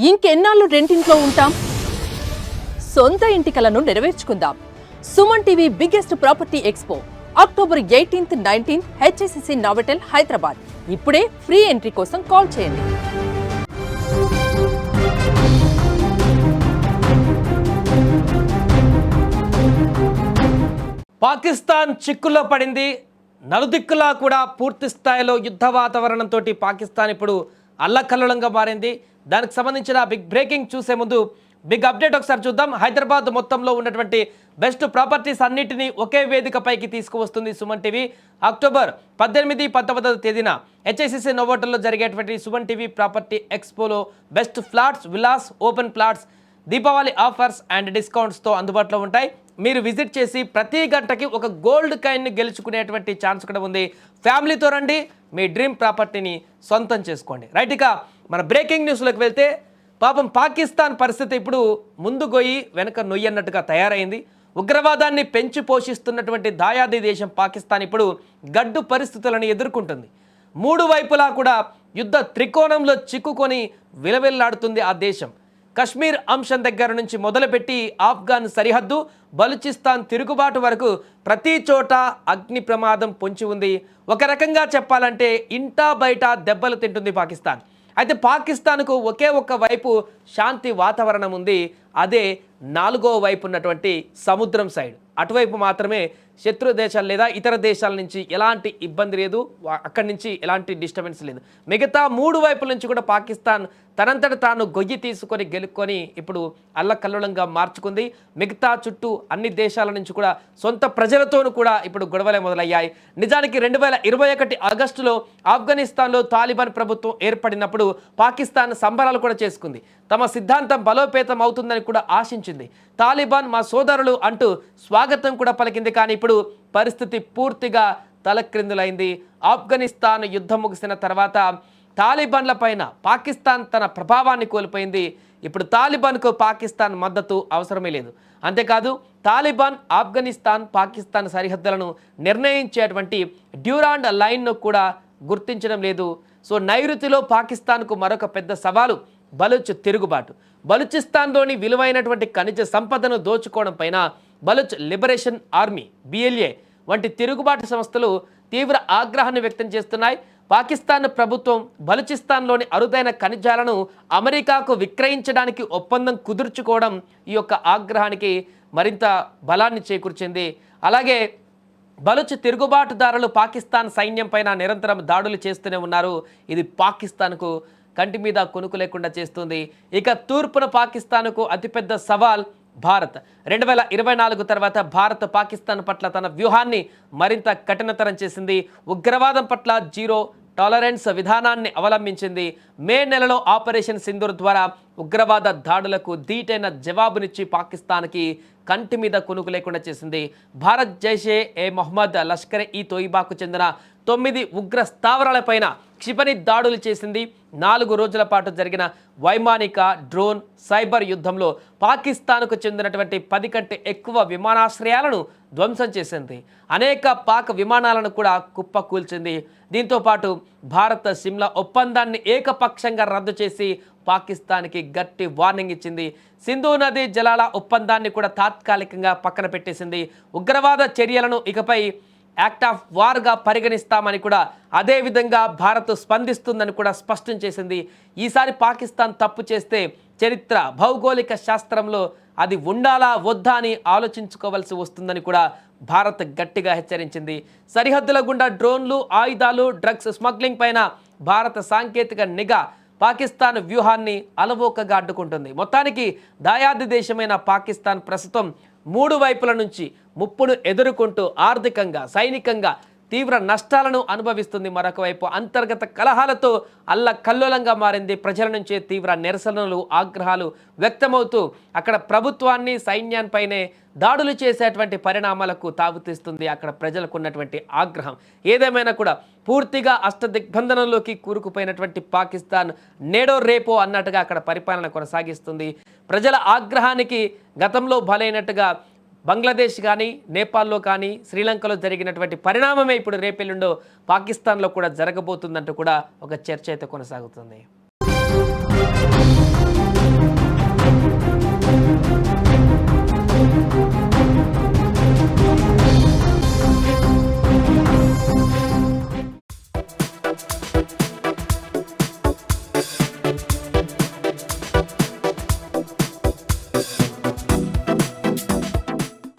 ఇంకెన్నాళ్ళు రెంటింట్లో ఉంటాం? సొంత ఇంటి కలను నెరవేర్చుకుందాం. Suman TV biggest property expo October 18th, 19th HSCC Novotel Hyderabad. ఇప్పుడే ఫ్రీ ఎంట్రీ కోసం కాల్ చేయండి. పాకిస్తాన్ చిక్కుల్లో పడింది. నలుదిక్కులా కూడా పూర్తి స్థాయిలో యుద్ధ వాతావరణంతో పాకిస్తాన్ ఇప్పుడు అల్లకల్లోలంగా మారింది. దానికి సంబంధించిన బిగ్ బ్రేకింగ్ చూసే ముందు బిగ్ అప్డేట్ ఒకసారి చూద్దాం. హైదరాబాద్ మొత్తంలో ఉన్నటువంటి బెస్ట్ ప్రాపర్టీస్ అన్నిటినీ ఒకే వేదికపైకి తీసుకువస్తుంది సుమన్ టీవీ. అక్టోబర్ 18, 19వ తేదీన హెచ్ఎస్సిసి నోవోటెల్లో జరిగేటువంటి సుమన్ టీవీ ప్రాపర్టీ ఎక్స్పోలో best flats, villas, open plots, Deepavali offers and డిస్కౌంట్స్తో అందుబాటులో ఉంటాయి. మీరు విజిట్ చేసి ప్రతి గంటకి ఒక గోల్డ్ కాయిన్ని గెలుచుకునేటువంటి ఛాన్స్ కూడా ఉంది. ఫ్యామిలీతో రండి, మీ డ్రీమ్ ప్రాపర్టీని సొంతం చేసుకోండి. రైట్, ఇక మన బ్రేకింగ్ న్యూస్లోకి వెళ్తే పాపం పాకిస్తాన్ పరిస్థితి ఇప్పుడు ముందు గొయ్యి వెనక నొయ్యి అన్నట్టుగా తయారైంది. ఉగ్రవాదాన్ని పెంచి పోషిస్తున్నటువంటి దాయాది దేశం పాకిస్తాన్ ఇప్పుడు గడ్డు పరిస్థితులను ఎదుర్కొంటుంది. మూడు వైపులా కూడా యుద్ధ త్రికోణంలో చిక్కుకొని విలవిల్లాడుతుంది ఆ దేశం. కశ్మీర్ అంశం దగ్గర నుంచి మొదలుపెట్టి ఆఫ్ఘన్ సరిహద్దు, బలూచిస్తాన్ తిరుగుబాటు వరకు ప్రతి చోట అగ్ని ప్రమాదం పొంచి ఉంది. ఒక రకంగా చెప్పాలంటే ఇంటా బయట దెబ్బలు తింటుంది పాకిస్తాన్. అయితే పాకిస్తాన్కు ఒకే ఒక్క వైపు శాంతి వాతావరణం ఉంది. అదే నాలుగో వైపు ఉన్నటువంటి సముద్రం సైడ్. అటువైపు మాత్రమే శత్రు దేశాలు లేదా ఇతర దేశాల నుంచి ఎలాంటి ఇబ్బంది లేదు, అక్కడి నుంచి ఎలాంటి డిస్టర్బెన్స్ లేదు. మిగతా మూడు వైపుల నుంచి కూడా పాకిస్తాన్ తనంతట తాను గొయ్యి తీసుకొని గెలుక్కొని ఇప్పుడు అల్లకల్లోలంగా మార్చుకుంది. మిగతా చుట్టూ అన్ని దేశాల నుంచి కూడా సొంత ప్రజలతోనూ కూడా ఇప్పుడు గొడవలే మొదలయ్యాయి. నిజానికి 2021 ఆగస్టులో ఆఫ్ఘనిస్తాన్లో తాలిబాన్ ప్రభుత్వం ఏర్పడినప్పుడు పాకిస్తాన్ సంబరాలు కూడా చేసుకుంది. తమ సిద్ధాంతం బలోపేతం అవుతుందని కూడా ఆశించింది. తాలిబాన్ మా సోదరులు అంటూ స్వాగతం కూడా పలికింది. కానీ ఇప్పుడు పరిస్థితి పూర్తిగా తలక్రిందులైంది. ఆఫ్ఘనిస్తాన్ యుద్ధం ముగిసిన తర్వాత తాలిబాన్ల పైన పాకిస్తాన్ తన ప్రభావాన్ని కోల్పోయింది. ఇప్పుడు తాలిబాన్కు పాకిస్తాన్ మద్దతు అవసరమే లేదు. అంతేకాదు తాలిబాన్ ఆఫ్ఘనిస్తాన్, పాకిస్తాన్ సరిహద్దులను నిర్ణయించేటువంటి డ్యూరాండ్ లైన్ను కూడా గుర్తించడం లేదు. సో నైరుతిలో పాకిస్తాన్కు మరొక పెద్ద సవాలు బలూచ్ తిరుగుబాటు. బలూచిస్తాన్లోని విలువైనటువంటి ఖనిజ సంపదను దోచుకోవడం పైన బలూచ్ లిబరేషన్ ఆర్మీ BLA వంటి తిరుగుబాటు సంస్థలు తీవ్ర ఆగ్రహాన్ని వ్యక్తం చేస్తున్నాయి. పాకిస్తాన్ ప్రభుత్వం బలూచిస్తాన్లోని అరుదైన ఖనిజాలను అమెరికాకు విక్రయించడానికి ఒప్పందం కుదుర్చుకోవడం ఈ యొక్క ఆగ్రహానికి మరింత బలాన్ని చేకూర్చింది. అలాగే బలూచ్ తిరుగుబాటుదారులు పాకిస్తాన్ సైన్యం పైన నిరంతరం దాడులు చేస్తూనే ఉన్నారు. ఇది పాకిస్తాన్కు కంటి మీద కొనుకు లేకుండా చేస్తుంది. ఇక తూర్పున పాకిస్తాన్కు అతిపెద్ద సవాల్ భారత్. 2024 తర్వాత భారత్ పాకిస్తాన్ పట్ల తన వ్యూహాన్ని మరింత కఠినతరం చేసింది. ఉగ్రవాదం పట్ల జీరో టాలరెన్స్ విధానాన్ని అవలంబించింది. మే నెలలో ఆపరేషన్ సింధూర్ ద్వారా ఉగ్రవాద దాడులకు ధీటైన జవాబునిచ్చి పాకిస్తాన్కి కంటి మీద కొనుకు లేకుండా చేసింది. భారత్ జైషే ఏ మొహమ్మద్, లష్కర్ ఈ తోయిబాకు చెందిన 9 ఉగ్ర స్థావరాలపైన క్షిపణి దాడులు చేసింది. 4 రోజుల పాటు జరిగిన వైమానిక, డ్రోన్, సైబర్ యుద్ధంలో పాకిస్తాన్కు చెందినటువంటి 10 కంటే ఎక్కువ విమానాశ్రయాలను ధ్వంసం చేసింది. అనేక పాక్ విమానాలను కూడా కుప్పకూల్చింది. దీంతో పాటు భారత్ సిమ్లా ఒప్పందాన్ని ఏకపక్షంగా రద్దు చేసి పాకిస్తాన్కి గట్టి వార్నింగ్ ఇచ్చింది. సింధు నదీ జలాల ఒప్పందాన్ని కూడా తాత్కాలికంగా పక్కన పెట్టేసింది. ఉగ్రవాద చర్యలను ఇకపై యాక్ట్ ఆఫ్ వార్గా పరిగణిస్తామని కూడా అదేవిధంగా భారత్ స్పందిస్తుందని కూడా స్పష్టం చేసింది. ఈసారి పాకిస్తాన్ తప్పు చేస్తే చరిత్ర, భౌగోళిక శాస్త్రంలో అది ఉండాలా వద్దా అని ఆలోచించుకోవాల్సి వస్తుందని కూడా భారత్ గట్టిగా హెచ్చరించింది. సరిహద్దుల గుండా డ్రోన్లు, ఆయుధాలు, డ్రగ్స్ స్మగ్లింగ్ పైన భారత సాంకేతిక నిఘా పాకిస్తాన్ వ్యూహాన్ని అలవోకగా అడ్డుకుంటుంది. మొత్తానికి దాయాది దేశమైన పాకిస్తాన్ ప్రస్తుతం మూడు వైపుల నుంచి ముప్పును ఎదుర్కొంటూ ఆర్థికంగా, సైనికంగా తీవ్ర నష్టాలను అనుభవిస్తుంది. మరొక వైపు అంతర్గత కలహాలతో అల్లకల్లోలంగా మారింది. ప్రజల నుంచి తీవ్ర నిరసనలు, ఆగ్రహాలు వ్యక్తమవుతూ అక్కడ ప్రభుత్వాన్ని, సైన్యాన్పైనే దాడులు చేసేటువంటి పరిణామాలకు తావుతీస్తుంది అక్కడ ప్రజలకు ఉన్నటువంటి ఆగ్రహం. ఏదేమైనా కూడా పూర్తిగా అష్టదిగ్బంధనంలోకి కూరుకుపోయినటువంటి పాకిస్తాన్ నేడో రేపో అన్నట్టుగా అక్కడ పరిపాలన కొనసాగిస్తుంది. ప్రజల ఆగ్రహానికి గతంలో బలైనట్టుగా బంగ్లాదేశ్ కానీ, నేపాల్లో కానీ, శ్రీలంకలో జరిగినటువంటి పరిణామమే ఇప్పుడు రేపెల్లుండో పాకిస్తాన్లో కూడా జరగబోతుందంటూ కూడా ఒక చర్చ అయితే కొనసాగుతుంది.